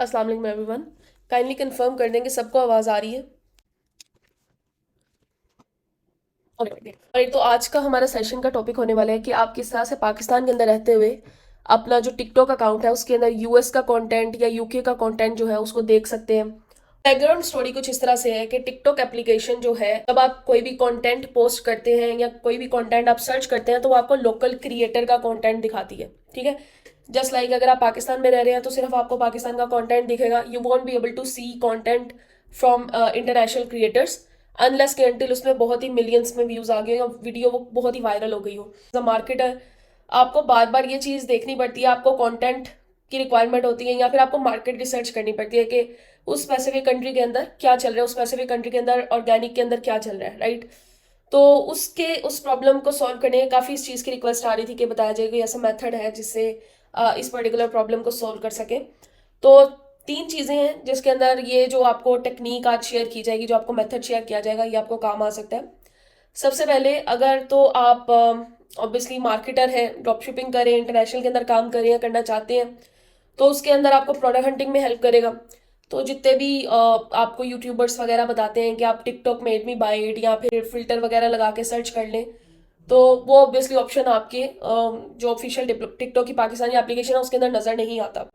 अस्सलाम वालेकुम everyone. Kindly confirm कर दें कि सबको आवाज़ आ रही है। और एक तो आज का हमारा सेशन का टॉपिक होने वाला है कि आप किस तरह से पाकिस्तान के अंदर रहते हुए अपना जो टिकटॉक अकाउंट है उसके अंदर यूएस का कंटेंट या यूके का कंटेंट जो है उसको देख सकते हैं। बैकग्राउंड स्टोरी कुछ इस तरह से है कि टिकटॉक एप्लीकेशन जो है, जब आप कोई भी कंटेंट पोस्ट करते हैं या कोई भी कंटेंट आप सर्च करते हैं तो वो आपको लोकल क्रिएटर का कंटेंट दिखाती है। ठीक है, जस्ट लाइक अगर आप पाकिस्तान में रह रहे हैं तो सिर्फ आपको पाकिस्तान का कंटेंट दिखेगा। You won't be able to see content from international creators unless के अंटिल उसमें बहुत ही मिलियंस में व्यूज आ गए और वीडियो वो बहुत ही वायरल हो गई हो। एज अ मार्केटर आपको बार बार ये चीज़ देखनी पड़ती है, आपको कंटेंट की रिक्वायरमेंट होती है या फिर आपको मार्केट रिसर्च करनी पड़ती है कि उस स्पेसिफिक कंट्री के अंदर क्या चल रहा है, उस स्पेसिफिक कंट्री के अंदर ऑर्गेनिक के अंदर क्या चल रहा है, राइट। तो उस प्रॉब्लम को सॉल्व करने काफ़ी इस चीज़ की रिक्वेस्ट आ रही थी कि बताया जाए कोई ऐसा मेथड है जिससे इस पर्टिकुलर प्रॉब्लम को सॉल्व कर सके। तो तीन चीज़ें हैं जिसके अंदर ये जो आपको टेक्निक आज शेयर की जाएगी, जो आपको मेथड शेयर किया जाएगा, ये आपको काम आ सकता है। सबसे पहले अगर तो आप ऑब्वियसली मार्केटर हैं, ड्रॉप शिपिंग करें, इंटरनेशनल के अंदर काम करें या करना चाहते हैं, तो उसके अंदर आपको प्रोडक्ट हंटिंग में हेल्प करेगा। तो जितने भी आपको यूट्यूबर्स वगैरह बताते हैं कि आप TikTok made me buy it या फिर फिल्टर वगैरह लगा के सर्च कर लें, तो वो ऑब्वियसली ऑप्शन आपके जो ऑफिशियल टिकटॉक की पाकिस्तानी एप्लीकेशन है उसके अंदर नज़र नहीं आता।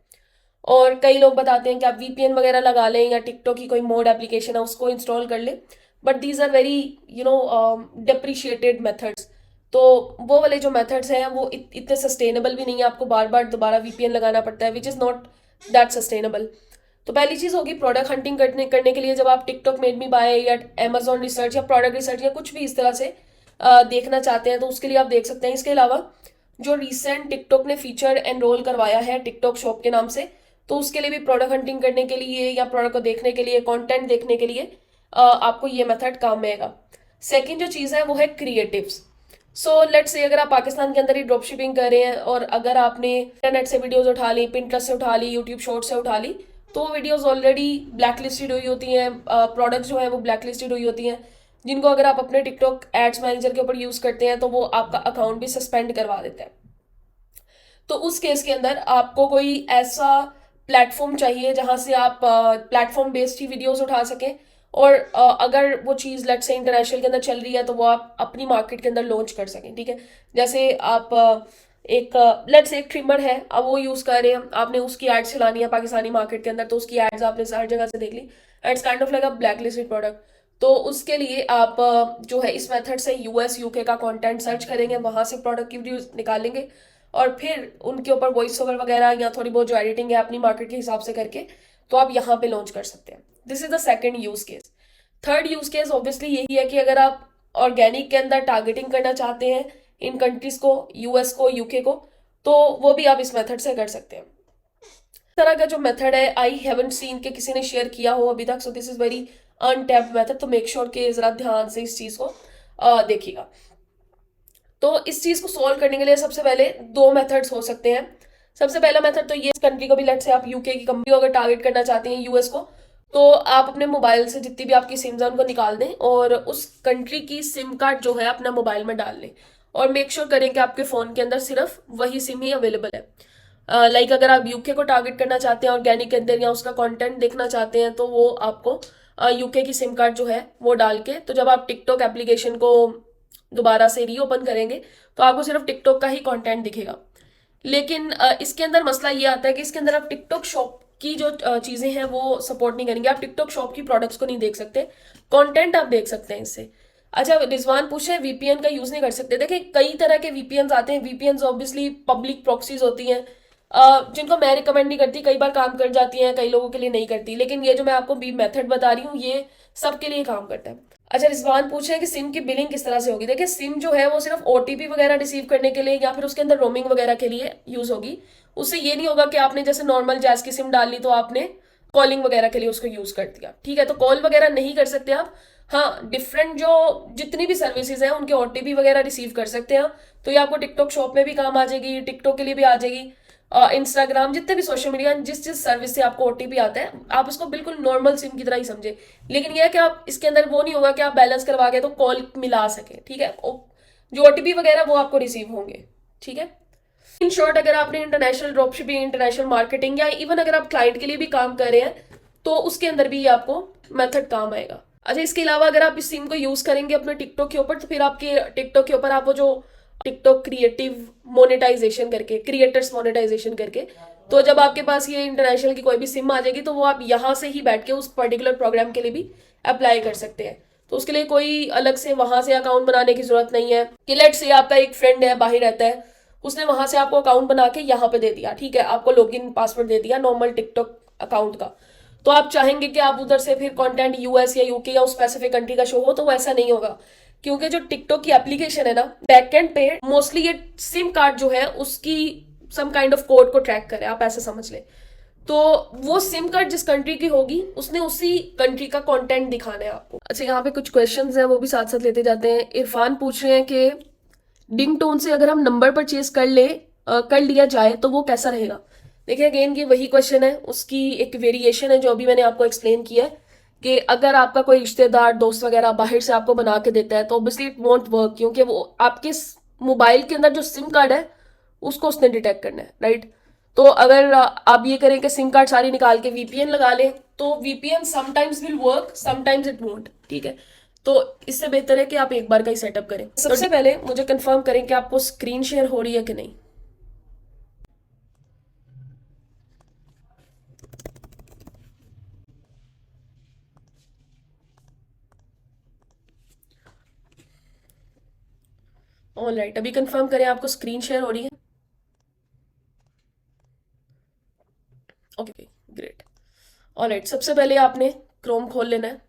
और कई लोग बताते हैं कि आप वीपीएन वगैरह लगा लें या टिकटॉक की कोई मोड एप्लीकेशन है उसको इंस्टॉल कर लें, but these are very depreciated methods. तो वो वाले जो मेथड्स हैं वो इतने सस्टेनेबल भी नहीं है, आपको बार बार दोबारा वीपीएन लगाना पड़ता है, which is not that sustainable. तो पहली चीज़ होगी प्रोडक्ट हंटिंग करने के लिए जब आप टिकटॉक मेड मी बाय या अमेजोन रिसर्च या प्रोडक्ट रिसर्च या कुछ भी इस तरह से देखना चाहते हैं तो उसके लिए आप देख सकते हैं। इसके अलावा जो रिसेंट टिकटॉक ने फीचर एनरोल करवाया है टिकटॉक शॉप के नाम से, तो उसके लिए भी प्रोडक्ट हंटिंग करने के लिए या प्रोडक्ट को देखने के लिए, कंटेंट देखने के लिए आपको ये मेथड काम में आएगा। सेकेंड जो चीज़ है वो है क्रिएटिव्स। सो लेट्स से अगर आप पाकिस्तान के अंदर ही ड्रॉप शिपिंग कर रहे हैं और अगर आपने इंटरनेट से वीडियोस उठा ली, पिंटरेस्ट से उठा ली, यूट्यूब शॉर्ट से उठा ली, तो वो वीडियोस ऑलरेडी ब्लैक लिस्टेड हुई होती हैं, प्रोडक्ट्स जो है वो ब्लैक लिस्टेड हुई होती हैं, जिनको अगर आप अपने टिकटॉक एड्स मैनेजर के ऊपर यूज़ करते हैं तो वो आपका अकाउंट भी सस्पेंड करवा देता है। तो उस केस के अंदर आपको कोई ऐसा प्लेटफॉर्म चाहिए जहां से आप प्लेटफॉर्म बेस्ड ही वीडियोस उठा सकें, और अगर वो चीज़ लेट से इंटरनेशनल के अंदर चल रही है तो वो आप अपनी मार्केट के अंदर लॉन्च कर सकें। ठीक है, जैसे आप एक लेट्स एक ट्रिमर है, अब वो यूज़ कर रहे हैं, आपने उसकी एड्स चलानी है पाकिस्तानी मार्केट के अंदर, तो उसकी एड्स आपने हर जगह से देख ली, it's kind of like a blacklisted product. तो उसके लिए आप जो है इस मेथड से यूएस यूके का कंटेंट सर्च करेंगे, वहां से प्रोडक्ट की वीडियो निकालेंगे और फिर उनके ऊपर वॉइस ओवर वगैरह या थोड़ी बहुत जो एडिटिंग है अपनी मार्केट के हिसाब से करके तो आप यहाँ पे लॉन्च कर सकते हैं। This is the second use case. Third use case obviously यही है कि अगर आप ऑर्गेनिक के अंदर टारगेटिंग करना चाहते हैं इन कंट्रीज को, यूएस को, यूके को, तो वो भी आप इस मेथड से कर सकते हैं। इस तरह का जो मेथड है आई हैवंट सीन के किसी ने शेयर किया हो अभी तक, so this is very untapped method, तो मेक श्योर कि जरा ध्यान से इस चीज को देखिएगा। तो इस चीज को सॉल्व करने के लिए सबसे पहले दो मेथड्स हो सकते हैं। सबसे पहला मेथड तो ये, कंट्री को भी, लेट से आप यूके की कंपनी को अगर टारगेट करना चाहते हैं, यूएस को, तो आप अपने मोबाइल से जितनी भी आपकी सिम्स हैं उनको निकाल दें और उस कंट्री की सिम कार्ड जो है अपना मोबाइल में डाल लें और मेक श्योर करें कि आपके फ़ोन के अंदर सिर्फ वही सिम ही अवेलेबल है। लाइक अगर आप यूके को टारगेट करना चाहते हैं ऑर्गेनिक के अंदर या उसका कंटेंट देखना चाहते हैं तो वो आपको यूके की सिम कार्ड जो है वो डाल के, तो जब आप टिकटॉक एप्लीकेशन को दोबारा से रीओपन करेंगे तो आपको सिर्फ टिकटॉक का ही कंटेंट दिखेगा। लेकिन इसके अंदर मसला ये आता है कि इसके अंदर आप टिकटॉक शॉप की जो चीज़ें हैं वो सपोर्ट नहीं करेंगे, आप टिकटॉक शॉप की प्रोडक्ट्स को नहीं देख सकते, कंटेंट आप देख सकते हैं इससे। अच्छा, रिजवान पूछे वीपीएन का यूज़ नहीं कर सकते। देखिए कई तरह के वीपीएन आते हैं, वीपीएन ऑब्वियसली पब्लिक प्रॉक्सीज होती हैं जिनको मैं रिकमेंड नहीं करती, कई बार काम कर जाती हैं, कई लोगों के लिए नहीं करती, लेकिन ये जो मैं आपको बी मेथड बता रही हूँ ये सबके लिए काम करता है। अच्छा, रिजवान पूछ रहे हैं कि सिम की बिलिंग किस तरह से होगी। देखिए सिम जो है वो सिर्फ ओटीपी वगैरह रिसीव करने के लिए या फिर उसके अंदर रोमिंग वगैरह के लिए यूज होगी। उससे ये नहीं होगा कि आपने जैसे नॉर्मल जैस की सिम डाल ली तो आपने कॉलिंग वगैरह के लिए उसको यूज कर दिया। ठीक है, तो कॉल वगैरह नहीं कर सकते आप। हाँ, डिफरेंट जो जितनी भी सर्विसेज हैं उनके ओटीपी वगैरह रिसीव कर सकते हैं, तो ये आपको टिकटॉक शॉप में भी काम आ जाएगी, टिकटॉक के लिए भी आ जाएगी, इंस्टाग्राम, जितने भी सोशल मीडिया, जिस जिस सर्विस से आपको ओटीपी आता है आप इसको बिल्कुल नॉर्मल सिम की तरह ही समझे। लेकिन यह है कि आप इसके अंदर वो नहीं होगा कि आप बैलेंस करवा के तो कॉल मिला सके। ठीक है, जो ओटीपी वगैरह वो आपको रिसीव होंगे। ठीक है, इन शॉर्ट, अगर आपने इंटरनेशनल ड्रॉपशिपिंग, इंटरनेशनल मार्केटिंग या इवन अगर आप क्लाइंट के लिए भी काम कर रहे हैं तो उसके अंदर भी ये आपको मेथड काम आएगा। अच्छा, इसके अलावा अगर आप इस सिम को यूज करेंगे अपने टिकटॉक के ऊपर तो फिर आपके टिकटॉक के ऊपर आप वो जो टिकटॉक क्रिएटिव मोनेटाइजेशन करके, क्रिएटर्स मोनेटाइजेशन करके, तो जब आपके पास ये इंटरनेशनल की कोई भी सिम आ जाएगी तो वो आप यहाँ से ही बैठ के उस पर्टिकुलर प्रोग्राम के लिए भी अप्लाई कर सकते हैं। तो उसके लिए कोई अलग से वहां से अकाउंट बनाने की जरूरत नहीं है कि लेट से आपका एक फ्रेंड है, बाहर रहता है, उसने वहां से आपको अकाउंट बना के यहाँ पे दे दिया, ठीक है, आपको लॉगिन पासवर्ड दे दिया नॉर्मल टिकटॉक अकाउंट का, तो आप चाहेंगे कि आप उधर से फिर कंटेंट यूएस या यूके या उस स्पेसिफिक कंट्री का शो हो, तो वैसा नहीं होगा। क्योंकि जो टिकटॉक की एप्लीकेशन है ना, बैकएंड पे मोस्टली ये सिम कार्ड जो है उसकी सम काइंड ऑफ कोड को ट्रैक करे, आप ऐसा समझ लें। तो वो सिम कार्ड जिस कंट्री की होगी उसने उसी कंट्री का कंटेंट दिखाना है आपको। अच्छा, यहाँ पे कुछ क्वेश्चंस हैं वो भी साथ साथ लेते जाते हैं। इरफान पूछ रहे हैं कि डिंग टोन से अगर हम नंबर परचेज कर लिया जाए तो वो कैसा रहेगा। देखिए अगेन ये वही क्वेश्चन है, उसकी एक वेरिएशन है जो अभी मैंने आपको एक्सप्लेन किया है कि अगर आपका कोई रिश्तेदार दोस्त वगैरह बाहर से आपको बना के देता है तो ऑब्वियसली इट वॉन्ट वर्क, क्योंकि वो आपके मोबाइल के अंदर जो सिम कार्ड है उसको उसने डिटेक्ट करना है, राइट। तो अगर आप ये करें कि सिम कार्ड सारी निकाल के वीपीएन लगा लें तो VPN sometimes will work, sometimes it won't, ठीक है। तो इससे बेहतर है कि आप एक बार का ही सेटअप करें। सबसे पहले मुझे कंफर्म करें कि आपको स्क्रीन शेयर हो रही है कि नहीं। ऑलराइट, अभी कंफर्म करें आपको स्क्रीन शेयर हो रही है। Okay great. ऑलराइट, सबसे पहले आपने क्रोम खोल लेना है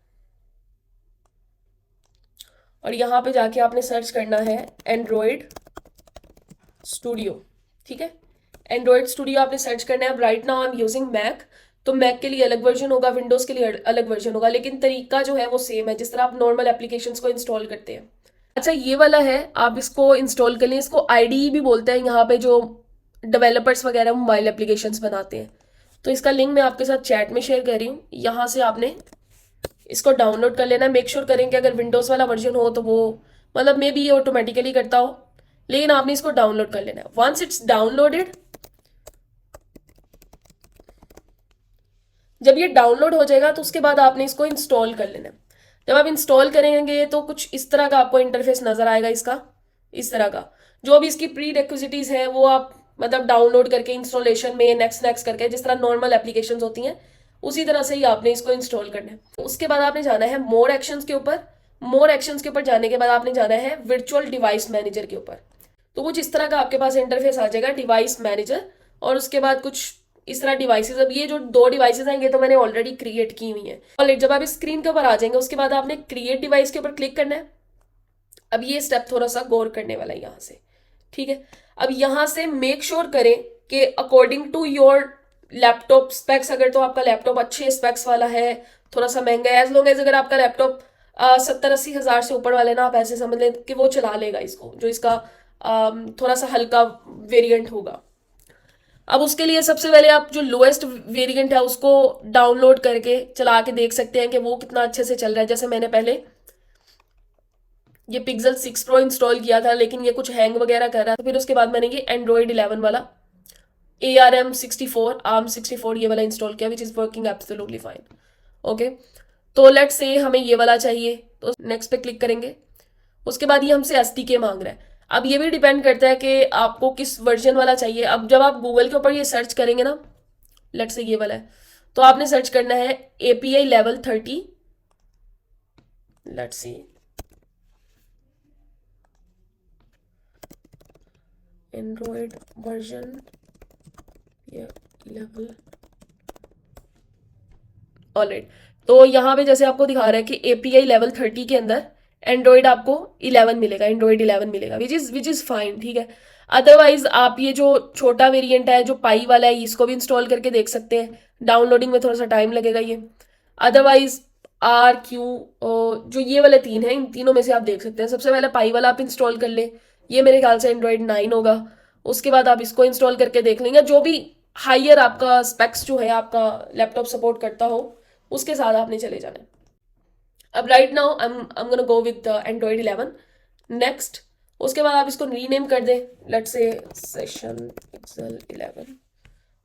और यहाँ पे जाके आपने सर्च करना है एंड्रॉयड स्टूडियो, ठीक है। एंड्रॉयड स्टूडियो आपने सर्च करना है। अब right now I am using Mac, तो मैक के लिए अलग वर्जन होगा, विंडोज के लिए अलग वर्जन होगा, लेकिन तरीका जो है वो सेम है, जिस तरह आप नॉर्मल एप्लीकेशंस को इंस्टॉल करते हैं। अच्छा, ये वाला है, आप इसको इंस्टॉल कर लें। इसको आईडीई भी बोलते हैं यहाँ पे जो डेवलपर्स वगैरह मोबाइल एप्लीकेशंस बनाते हैं। तो इसका लिंक मैं आपके साथ चैट में शेयर कर रही हूँ, यहाँ से आपने इसको डाउनलोड कर लेना। मेक श्योर करें कि अगर विंडोज़ वाला वर्जन हो तो वो मतलब मे बी ये ऑटोमेटिकली करता हो, लेकिन आपने इसको डाउनलोड कर लेना है। वंस इट्स डाउनलोडेड, जब ये डाउनलोड हो जाएगा तो उसके बाद आपने इसको इंस्टॉल कर लेना है। जब आप इंस्टॉल करेंगे तो कुछ इस तरह का आपको इंटरफेस नजर आएगा इसका, इस तरह का। जो भी इसकी प्री रिक्विजिटीज है वो आप मतलब डाउनलोड करके इंस्टॉलेशन में नेक्स्ट नेक्स्ट करके, जिस तरह नॉर्मल एप्लीकेशंस होती हैं उसी तरह से ही आपने इसको इंस्टॉल करना है। उसके बाद आपने जाना है मोर एक्शंस के ऊपर। मोर एक्शंस के ऊपर जाने के बाद आपने जाना है वर्चुअल डिवाइस मैनेजर के ऊपर। तो कुछ इस तरह का आपके पास इंटरफेस आ जाएगा, डिवाइस मैनेजर, और उसके बाद कुछ इस तरह डिवाइसेस। अब ये जो दो डिवाइसेस हैं ये तो मैंने ऑलरेडी क्रिएट की हुई हैं। और जब आप इस स्क्रीन के ऊपर आ जाएंगे उसके बाद आपने क्रिएट डिवाइस के ऊपर क्लिक करना है। अब ये स्टेप थोड़ा सा गौर करने वाला है यहाँ से, ठीक है। अब यहाँ से मेक श्योर करें कि according to your laptop specs, अगर तो आपका लैपटॉप अच्छे स्पेक्स वाला है, थोड़ा सा महंगा है, एज लॉन्ग एज अगर आपका लैपटॉप 70-80 हज़ार से ऊपर वाले ना, आप ऐसे समझ लें कि वो चला लेगा इसको, जो इसका थोड़ा सा हल्का वेरिएंट होगा। अब उसके लिए सबसे पहले आप जो लोएस्ट वेरिएंट है उसको डाउनलोड करके चला के देख सकते हैं कि वो कितना अच्छे से चल रहा है। जैसे मैंने पहले ये पिक्सल 6 प्रो इंस्टॉल किया था लेकिन ये कुछ हैंग वगैरह कर रहा था, फिर उसके बाद मैंने ये एंड्रॉयड 11 वाला ARM64 ये वाला इंस्टॉल किया, which is working absolutely fine. Okay, तो लेट्स से हमें ये वाला चाहिए तो नेक्स्ट पे क्लिक करेंगे। उसके बाद ये हमसे SDK मांग रहा है। अब ये भी डिपेंड करता है कि आपको किस वर्जन वाला चाहिए। अब जब आप गूगल के ऊपर ये सर्च करेंगे ना, लेट्स से ये वाला है, तो आपने सर्च करना है API level 30। Let's see, Android version level. Alright, तो यहाँ पे जैसे आपको दिखा रहा है कि API लेवल 30 के अंदर एंड्रॉयड आपको 11 मिलेगा, एंड्रॉयड 11 मिलेगा, विच इज़ फाइन, ठीक है। अदरवाइज आप ये जो छोटा वेरिएंट है जो पाई वाला है इसको भी इंस्टॉल करके देख सकते हैं। डाउनलोडिंग में थोड़ा सा टाइम लगेगा ये। अदरवाइज RQ जो ये वाले तीन हैं, इन तीनों में से आप देख सकते हैं। सबसे पहले पाई वाला आप इंस्टॉल कर ले, ये मेरे ख्याल से एंड्रॉयड 9 होगा। उसके बाद आप इसको इंस्टॉल करके देख लेंगे, जो भी हाइयर आपका स्पेक्स जो है आपका लैपटॉप सपोर्ट करता हो उसके साथ आपने चले जाना है। अब right now I am gonna go with Android 11। Next, उसके बाद आप इसको रीनेम कर दें, लेट्स से सेशन एक्सेल 11।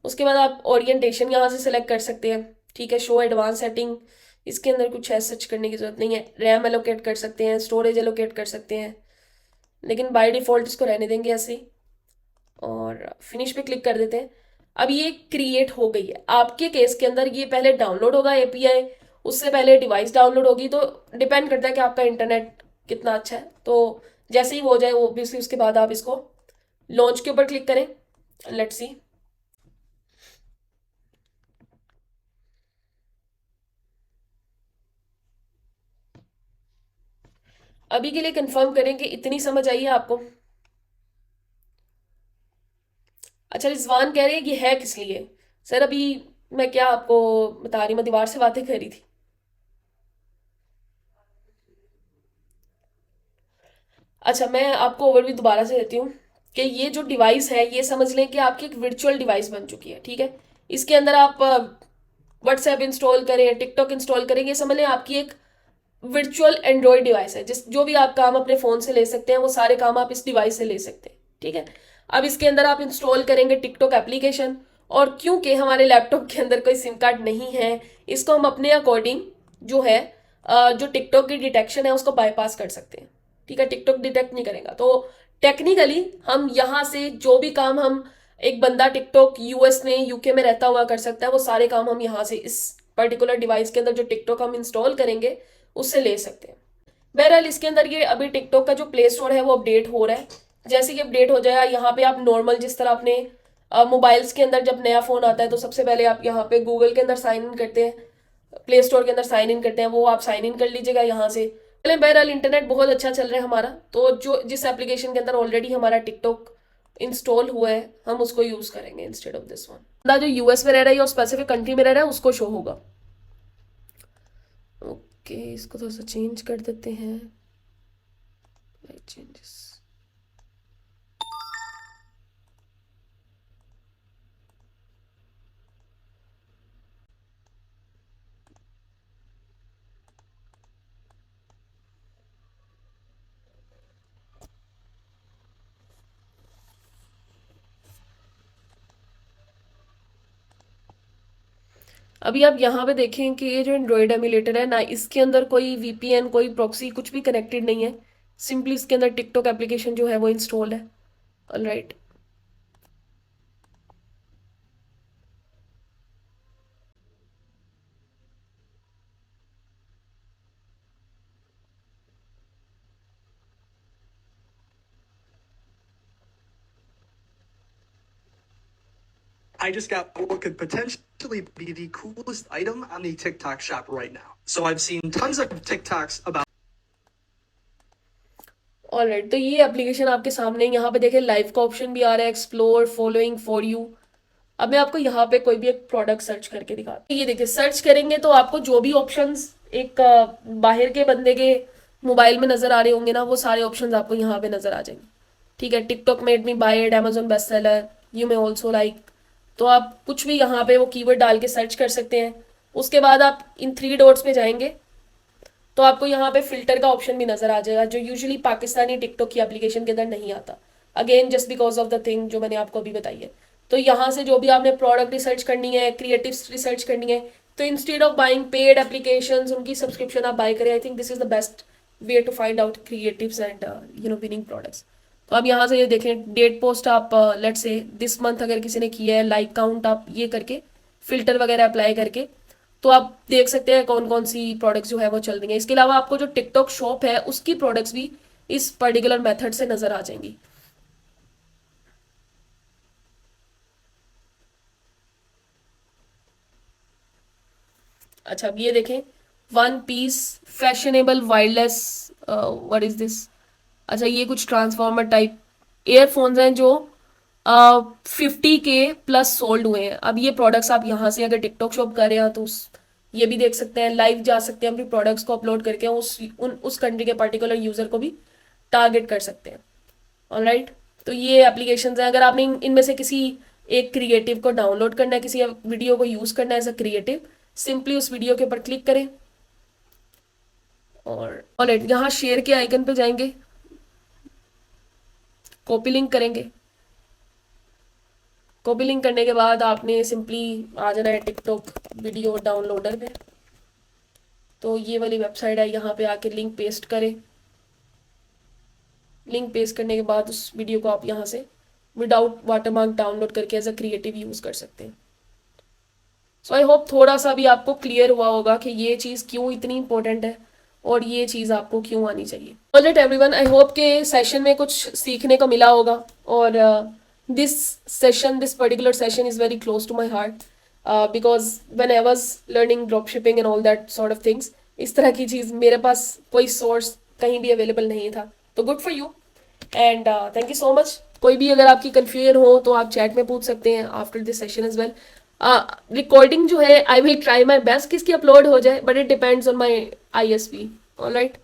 उसके बाद आप ओरिएंटेशन यहाँ से सिलेक्ट कर सकते हैं, ठीक है। शो एडवांस सेटिंग, इसके अंदर कुछ है सर्च करने की जरूरत नहीं है। रैम एलोकेट कर सकते हैं, स्टोरेज एलोकेट कर सकते हैं, लेकिन बाय डिफॉल्ट इसको रहने देंगे ऐसे ही, और फिनिश पे क्लिक कर देते हैं। अब ये क्रिएट हो गई है। आपके केस के अंदर ये पहले डाउनलोड होगा एपीआई, उससे पहले डिवाइस डाउनलोड होगी, तो डिपेंड करता है कि आपका इंटरनेट कितना अच्छा है। तो जैसे ही हो जाए ओब्वियसली उसके बाद आप इसको लॉन्च के ऊपर क्लिक करें। Let's see. अभी के लिए कंफर्म करें कि इतनी समझ आई है आपको। अच्छा, रिजवान कह रहे हैं ये है किस लिए। सर अभी मैं क्या आपको बता रही, मैं दीवार से बातें कर रही थी। अच्छा, मैं आपको ओवरव्यू दोबारा से देती हूँ कि ये जो डिवाइस है ये समझ लें कि आपकी एक वर्चुअल डिवाइस बन चुकी है, ठीक है। इसके अंदर आप व्हाट्सएप इंस्टॉल करें, टिकटॉक इंस्टॉल करें, ये समझ लें आपकी एक वर्चुअल एंड्रॉयड डिवाइस है, जिस जो भी आप काम अपने फ़ोन से ले सकते हैं वो सारे काम आप इस डिवाइस से ले सकते हैं, ठीक है। अब इसके अंदर आप इंस्टॉल करेंगे टिकटॉक एप्लीकेशन, और क्योंकि हमारे लैपटॉप के अंदर कोई सिम कार्ड नहीं है, इसको हम अपने अकॉर्डिंग जो है जो टिकटॉक की डिटेक्शन है उसको बाईपास कर सकते हैं, ठीक है। टिकटॉक डिटेक्ट नहीं करेगा, तो टेक्निकली हम यहाँ से जो भी काम हम, एक बंदा टिकटॉक यूएस में यूके में रहता हुआ कर सकता है, वो सारे काम हम यहाँ से इस पर्टिकुलर डिवाइस के अंदर जो टिकटॉक हम इंस्टॉल करेंगे उससे ले सकते हैं। बहरहाल इसके अंदर ये अभी टिकटॉक का जो प्ले स्टोर है वो अपडेट हो रहा है। जैसे कि अपडेट हो जाएगा, यहाँ पे आप नॉर्मल जिस तरह अपने मोबाइल्स के अंदर जब नया फ़ोन आता है तो सबसे पहले आप यहाँ पे गूगल के अंदर साइन इन करते हैं, प्ले स्टोर के अंदर साइन इन करते हैं, वो आप साइन इन कर लीजिएगा यहाँ से। पहले बहरहाल इंटरनेट बहुत अच्छा चल रहा है हमारा, तो जो जिस एप्लीकेशन के अंदर ऑलरेडी हमारा टिकटॉक इंस्टॉल हुआ है हम उसको यूज़ करेंगे इंस्टेड ऑफ दिस वन। जो यूएस में रह रहा है और स्पेसिफिक कंट्री में रह रहा है उसको शो होगा। ओके, इसको थोड़ा सा चेंज कर देते हैं, चेंजेस। अभी आप यहाँ पे देखें कि ये जो एंड्रॉयड एमुलेटर है ना, इसके अंदर कोई वीपीएन, कोई प्रॉक्सी कुछ भी कनेक्टेड नहीं है। सिंपली इसके अंदर टिकटॉक एप्लीकेशन जो है वो इंस्टॉल है। Alright, I just got what could potentially be the coolest item on the TikTok shop right now. So I've seen tons of TikToks about. Alright, तो ये एप्लीकेशन आपके सामने, यहाँ पे देखें लाइव का ऑप्शन भी आ रहा है, एक्सप्लोर, फॉलोइंग, फॉर यू। अब मैं आपको यहाँ पे कोई भी एक प्रोडक्ट सर्च करके दिखाती हूँ। ये देखिए, सर्च करेंगे तो आपको जो भी ऑप्शंस एक बाहर के बंदे के मोबाइल में नजर आ रहे होंगे ना, वो सारे ऑप्शंस आपको यहाँ पे नजर आ जाएंगे, ठीक है। TikTok made me buy it, Amazon best seller, you may also like. तो आप कुछ भी यहाँ पे वो कीवर्ड डाल के सर्च कर सकते हैं। उसके बाद आप इन 3 डॉट्स पे जाएंगे तो आपको यहाँ पे फिल्टर का ऑप्शन भी नजर आ जाएगा, जो यूजुअली पाकिस्तानी टिकटॉक की एप्लीकेशन के अंदर नहीं आता। Again just because of the thing जो मैंने आपको अभी बताई है। तो यहाँ से जो भी आपने प्रोडक्ट रिसर्च करनी है, क्रिएटिव रिसर्च करनी है, तो instead of buying paid application, उनकी सब्सक्रिप्शन आप बाय करें। I think this is the best way to find out creatives and winning products. तो आप यहाँ से ये देखें, डेट पोस्ट आप लेट से दिस मंथ अगर किसी ने किया है, लाइक काउंट आप ये करके फिल्टर वगैरह अप्लाई करके तो आप देख सकते हैं कौन कौन सी प्रोडक्ट्स जो है वो चल रही हैं। इसके अलावा आपको जो टिकटॉक शॉप है उसकी प्रोडक्ट्स भी इस पर्टिकुलर मेथड से नजर आ जाएंगी। अच्छा, अब ये देखें, one piece fashionable wireless, what is this. अच्छा, ये कुछ ट्रांसफॉर्मर टाइप एयरफोन्स हैं जो 50K प्लस सोल्ड हुए हैं। अब ये प्रोडक्ट्स आप यहाँ से अगर टिकटॉक शॉप कर रहे हैं तो ये भी देख सकते हैं, लाइव जा सकते हैं, अपनी प्रोडक्ट्स को अपलोड करके उस कंट्री के पर्टिकुलर यूजर को भी टारगेट कर सकते हैं। ऑलराइट, तो ये एप्लीकेशंस हैं। अगर आपने इनमें से किसी एक क्रिएटिव को डाउनलोड करना है, किसी वीडियो को यूज करना है एज अ क्रिएटिव, सिंपली उस वीडियो के ऊपर क्लिक करें और ऑलराइट यहाँ शेयर के आइकन पे जाएंगे। कॉपी लिंक करेंगे। कॉपी लिंक करने के बाद आपने सिंपली आ जाना है टिकटॉक वीडियो डाउनलोडर पे। तो ये वाली वेबसाइट है, यहाँ पे आके लिंक पेस्ट करें। लिंक पेस्ट करने के बाद उस वीडियो को आप यहाँ से विदाउट वाटरमार्क डाउनलोड करके एज अ क्रिएटिव यूज़ कर सकते हैं। सो आई होप थोड़ा सा भी आपको क्लियर हुआ होगा कि ये चीज़ क्यों इतनी इंपॉर्टेंट है और ये चीज़ आपको क्यों आनी चाहिए। ऑलराइट एवरीवन, आई होप के सेशन में कुछ सीखने को मिला होगा और this particular session is very close to my heart because when I was learning drop shipping and all that sort of things, इस तरह की चीज़ मेरे पास कोई सोर्स कहीं भी अवेलेबल नहीं था। तो good for you and thank you so much. कोई भी अगर आपकी कन्फ्यूजन हो तो आप चैट में पूछ सकते हैं after this session as well. Recording जो है I will try my best कि इसकी अपलोड हो जाए, but it depends on my ISP। Alright.